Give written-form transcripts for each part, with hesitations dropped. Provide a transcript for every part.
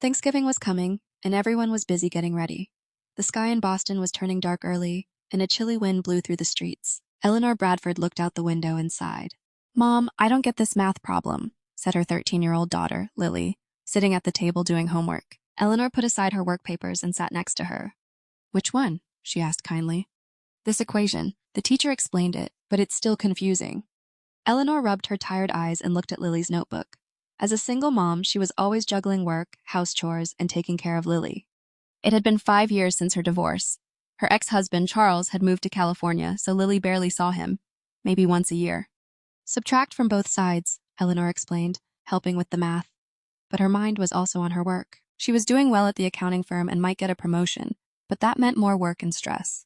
Thanksgiving was coming, and everyone was busy getting ready. The sky in Boston was turning dark early, and a chilly wind blew through the streets. Eleanor Bradford looked out the window and sighed. "Mom, I don't get this math problem," said her 13-year-old daughter, Lily, sitting at the table doing homework. Eleanor put aside her work papers and sat next to her. "Which one?" she asked kindly. "This equation. The teacher explained it, but it's still confusing." Eleanor rubbed her tired eyes and looked at Lily's notebook. As a single mom, she was always juggling work, house chores, and taking care of Lily. It had been 5 years since her divorce. Her ex-husband, Charles, had moved to California, so Lily barely saw him, maybe once a year. "Subtract from both sides," Eleanor explained, helping with the math. But her mind was also on her work. She was doing well at the accounting firm and might get a promotion, but that meant more work and stress.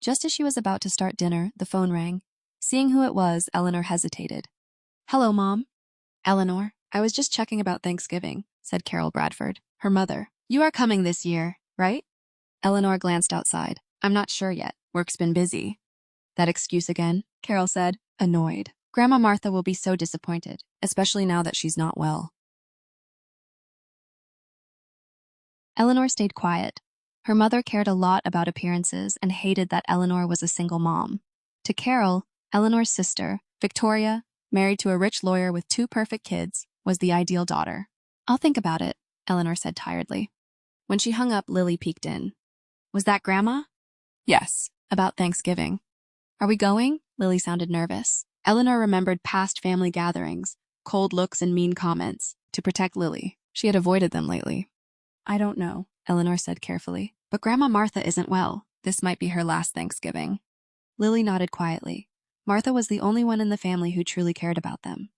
Just as she was about to start dinner, the phone rang. Seeing who it was, Eleanor hesitated. "Hello, Mom." "Eleanor, I was just checking about Thanksgiving," said Carol Bradford, her mother. "You are coming this year, right?" Eleanor glanced outside. "I'm not sure yet. Work's been busy." "That excuse again?" Carol said, annoyed. "Grandma Martha will be so disappointed, especially now that she's not well." Eleanor stayed quiet. Her mother cared a lot about appearances and hated that Eleanor was a single mom. To Carol, Eleanor's sister, Victoria, married to a rich lawyer with 2 perfect kids, was the ideal daughter. "I'll think about it," Eleanor said tiredly. When she hung up, Lily peeked in. "Was that Grandma?" "Yes, about Thanksgiving." "Are we going?" Lily sounded nervous. Eleanor remembered past family gatherings, cold looks and mean comments. To protect Lily, she had avoided them lately. "I don't know," Eleanor said carefully. "But Grandma Martha isn't well. This might be her last Thanksgiving." Lily nodded quietly. Martha was the only one in the family who truly cared about them.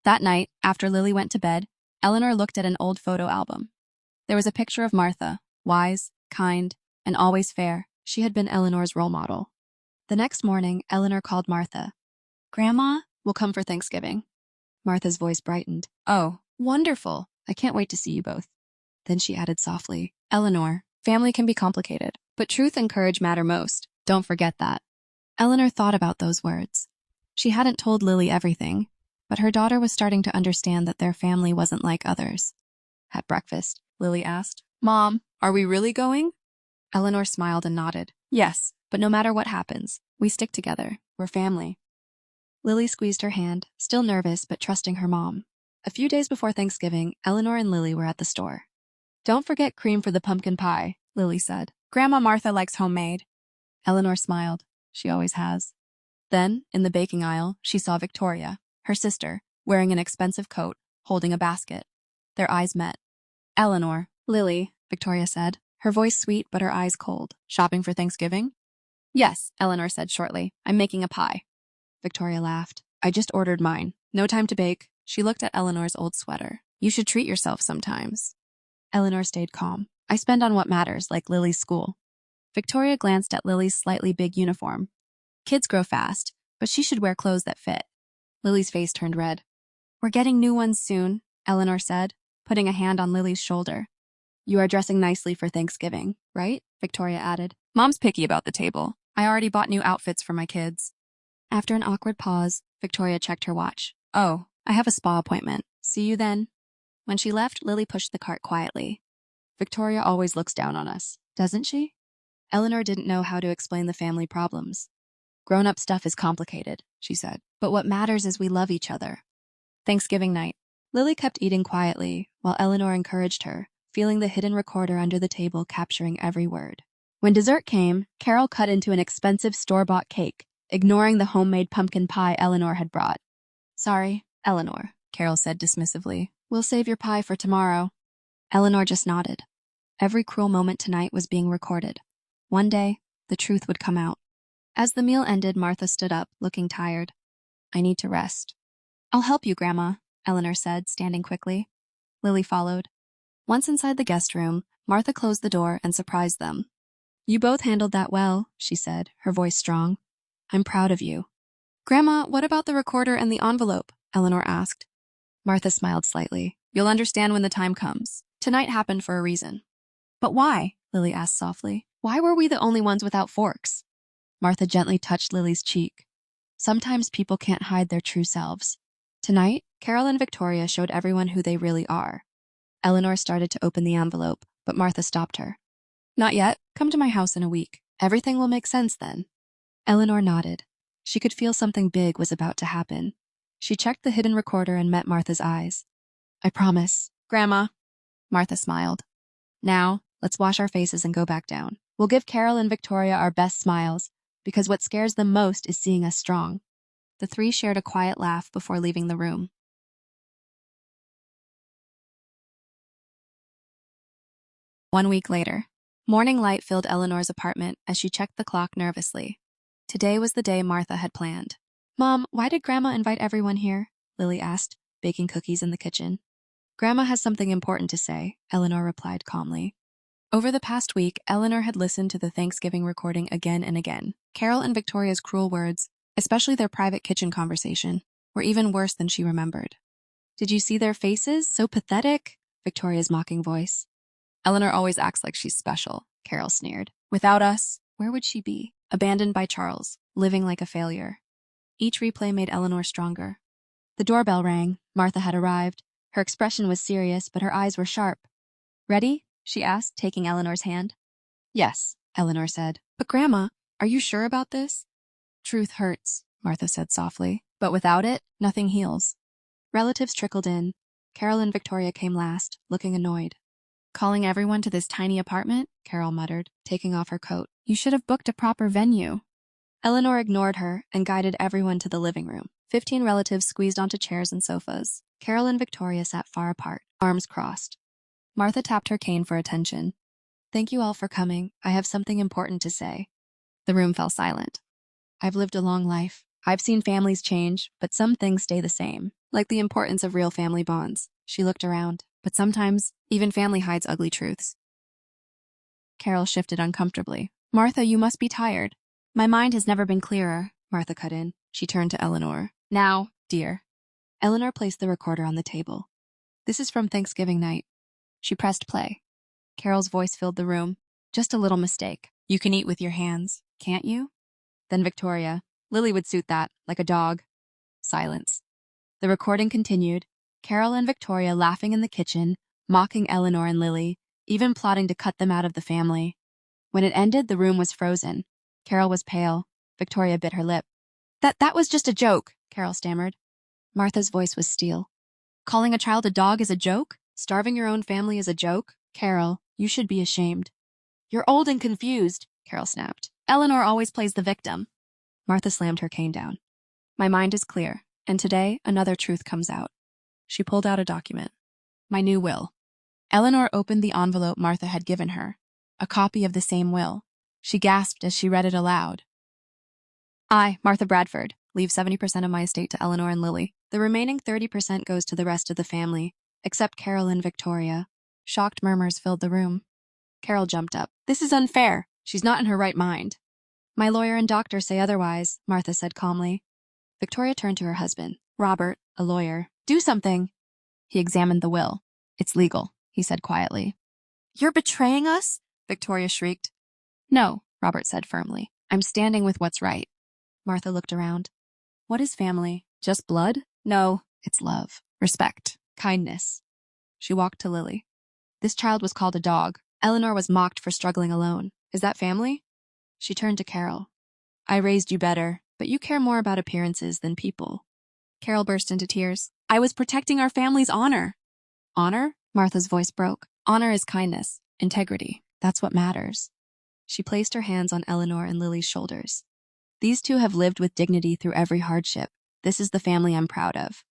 That night, after Lily went to bed, Eleanor looked at an old photo album. There was a picture of Martha, wise, kind, and always fair. She had been Eleanor's role model. The next morning, Eleanor called Martha. "Grandma, we'll come for Thanksgiving." Martha's voice brightened. "Oh, wonderful. I can't wait to see you both." Then she added softly, "Eleanor, family can be complicated, but truth and courage matter most. Don't forget that." Eleanor thought about those words. She hadn't told Lily everything, but her daughter was starting to understand that their family wasn't like others. At breakfast, Lily asked, "Mom, are we really going?" Eleanor smiled and nodded. "Yes, but no matter what happens, we stick together. We're family." Lily squeezed her hand, still nervous but trusting her mom. A few days before Thanksgiving, Eleanor and Lily were at the store. "Don't forget cream for the pumpkin pie," Lily said. "Grandma Martha likes homemade." Eleanor smiled. She always has. Then, in the baking aisle, she saw Victoria, her sister, wearing an expensive coat, holding a basket. Their eyes met. "Eleanor." "Lily," Victoria said, her voice sweet but her eyes cold. "Shopping for Thanksgiving?" "Yes," Eleanor said shortly. "I'm making a pie." Victoria laughed. "I just ordered mine. No time to bake." She looked at Eleanor's old sweater. "You should treat yourself sometimes." Eleanor stayed calm. "I spend on what matters, like Lily's school." Victoria glanced at Lily's slightly big uniform. Kids grow fast, but she should wear clothes that fit. Lily's face turned red. "We're getting new ones soon," Eleanor said, putting a hand on Lily's shoulder. "You are dressing nicely for Thanksgiving, right?" Victoria added. "Mom's picky about the table. I already bought new outfits for my kids." After an awkward pause, Victoria checked her watch. "Oh, I have a spa appointment. See you then." When she left, Lily pushed the cart quietly. "Victoria always looks down on us, doesn't she?" Eleanor didn't know how to explain the family problems. "Grown-up stuff is complicated," she said. "But what matters is we love each other." Thanksgiving night. Lily kept eating quietly, while Eleanor encouraged her, feeling the hidden recorder under the table capturing every word. When dessert came, Carol cut into an expensive store-bought cake, ignoring the homemade pumpkin pie Eleanor had brought. "Sorry, Eleanor," Carol said dismissively. "We'll save your pie for tomorrow." Eleanor just nodded. Every cruel moment tonight was being recorded. One day, the truth would come out. As the meal ended, Martha stood up, looking tired. "I need to rest." "I'll help you, Grandma," Eleanor said, standing quickly. Lily followed. Once inside the guest room, Martha closed the door and surprised them. "You both handled that well," she said, her voice strong. "I'm proud of you." "Grandma, what about the recorder and the envelope?" Eleanor asked. Martha smiled slightly. "You'll understand when the time comes. Tonight happened for a reason." "But why?" Lily asked softly. "Why were we the only ones without forks?" Martha gently touched Lily's cheek. "Sometimes people can't hide their true selves. Tonight, Carol and Victoria showed everyone who they really are. Eleanor started to open the envelope, but Martha stopped her. Not yet. Come to my house in a week. Everything will make sense then. Eleanor nodded. She could feel something big was about to happen. She checked the hidden recorder and met Martha's eyes. I promise. Grandma. Martha smiled. Now, let's wash our faces and go back down. We'll give Carol and Victoria our best smiles, because what scares them most is seeing us strong. The three shared a quiet laugh before leaving the room. 1 week later, morning light filled Eleanor's apartment as she checked the clock nervously. Today was the day Martha had planned. Mom, why did Grandma invite everyone here? Lily asked, baking cookies in the kitchen. Grandma has something important to say, Eleanor replied calmly. Over the past week, Eleanor had listened to the Thanksgiving recording again and again. Carol and Victoria's cruel words, especially their private kitchen conversation, were even worse than she remembered. Did you see their faces? So pathetic, Victoria's mocking voice. Eleanor always acts like she's special, Carol sneered. Without us, where would she be? Abandoned by Charles, living like a failure. Each replay made Eleanor stronger. The doorbell rang. Martha had arrived. Her expression was serious, but her eyes were sharp. Ready? She asked, taking Eleanor's hand. Yes, Eleanor said. But Grandma, are you sure about this? Truth hurts, Martha said softly. But without it, nothing heals. Relatives trickled in. Carol and Victoria came last, looking annoyed. Calling everyone to this tiny apartment? Carol muttered, taking off her coat. You should have booked a proper venue. Eleanor ignored her and guided everyone to the living room. 15 relatives squeezed onto chairs and sofas. Carol and Victoria sat far apart, arms crossed. Martha tapped her cane for attention. Thank you all for coming. I have something important to say. The room fell silent. I've lived a long life. I've seen families change, but some things stay the same, like the importance of real family bonds. She looked around, but sometimes even family hides ugly truths. Carol shifted uncomfortably. Martha, you must be tired. My mind has never been clearer, Martha cut in. She turned to Eleanor. Now, dear. Eleanor placed the recorder on the table. This is from Thanksgiving night. She pressed play. Carol's voice filled the room. Just a little mistake. You can eat with your hands, can't you? Then Victoria. Lily would suit that, like a dog. Silence. The recording continued. Carol and Victoria laughing in the kitchen, mocking Eleanor and Lily, even plotting to cut them out of the family. When it ended, the room was frozen. Carol was pale. Victoria bit her lip. That was just a joke, Carol stammered. Martha's voice was steel. Calling a child a dog is a joke? Starving your own family is a joke? Carol, you should be ashamed. You're old and confused, Carol snapped. Eleanor always plays the victim. Martha slammed her cane down. My mind is clear, and today another truth comes out. She pulled out a document. My new will. Eleanor opened the envelope Martha had given her, a copy of the same will. She gasped as she read it aloud. I, Martha Bradford, leave 70% of my estate to Eleanor and Lily. The remaining 30% goes to the rest of the family, except Carol and Victoria. Shocked murmurs filled the room. Carol jumped up. This is unfair. She's not in her right mind. My lawyer and doctor say otherwise, Martha said calmly. Victoria turned to her husband, Robert, a lawyer. Do something. He examined the will. It's legal, he said quietly. You're betraying us? Victoria shrieked. No, Robert said firmly. I'm standing with what's right. Martha looked around. What is family? Just blood? No, it's love, respect, kindness. She walked to Lily. This child was called a dog. Eleanor was mocked for struggling alone. Is that family? She turned to Carol. I raised you better, but you care more about appearances than people. Carol burst into tears. I was protecting our family's honor. Honor? Martha's voice broke. Honor is kindness, integrity. That's what matters. She placed her hands on Eleanor and Lily's shoulders. These two have lived with dignity through every hardship. This is the family I'm proud of.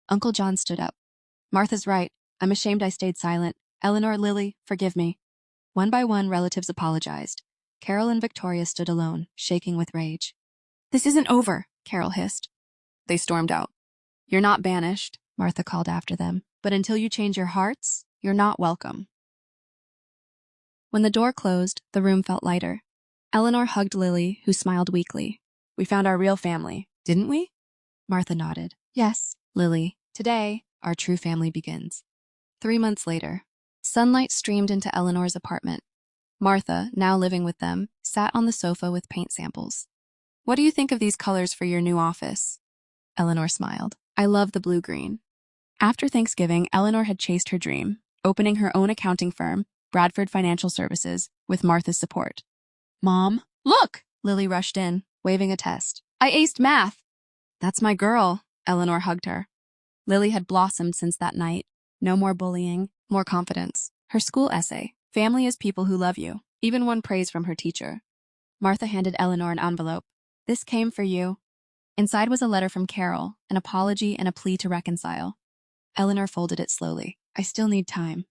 Uncle John stood up. Martha's right. I'm ashamed I stayed silent. Eleanor, Lily, forgive me. One by one, relatives apologized. Carol and Victoria stood alone, shaking with rage. This isn't over, Carol hissed. They stormed out. You're not banished, Martha called after them. But until you change your hearts, you're not welcome. When the door closed, the room felt lighter. Eleanor hugged Lily, who smiled weakly. We found our real family, didn't we? Martha nodded. Yes, Lily. Today, our true family begins. 3 months later, sunlight streamed into Eleanor's apartment. Martha, now living with them, sat on the sofa with paint samples. What do you think of these colors for your new office? Eleanor smiled. I love the blue-green. After Thanksgiving, Eleanor had chased her dream, opening her own accounting firm, Bradford Financial Services, with Martha's support. Mom, look! Lily rushed in, waving a test. I aced math! That's my girl, Eleanor hugged her. Lily had blossomed since that night. No more bullying, more confidence. Her school essay, Family is People Who Love You, even won praise from her teacher. Martha handed Eleanor an envelope. This came for you. Inside was a letter from Carol, an apology and a plea to reconcile. Eleanor folded it slowly. I still need time.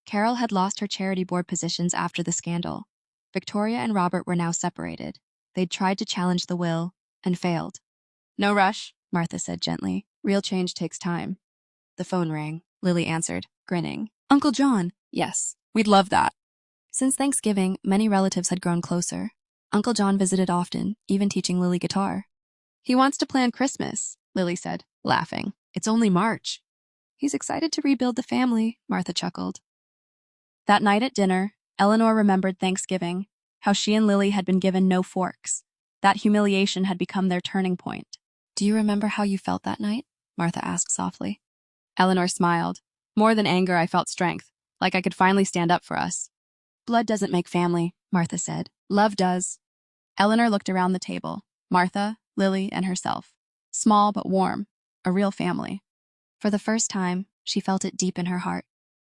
Carol had lost her charity board positions after the scandal. Victoria and Robert were now separated. They'd tried to challenge the will and failed. No rush, Martha said gently. Real change takes time. The phone rang. Lily answered, grinning. Uncle John. Yes, we'd love that. Since Thanksgiving, many relatives had grown closer. Uncle John visited often, even teaching Lily guitar. He wants to plan Christmas, Lily said, laughing. It's only March. He's excited to rebuild the family, Martha chuckled. That night at dinner, Eleanor remembered Thanksgiving, how she and Lily had been given no forks. That humiliation had become their turning point. Do you remember how you felt that night? Martha asked softly. Eleanor smiled. More than anger, I felt strength, like I could finally stand up for us. Blood doesn't make family, Martha said. Love does. Eleanor looked around the table. Martha, Lily, and herself. Small but warm. A real family. For the first time, she felt it deep in her heart.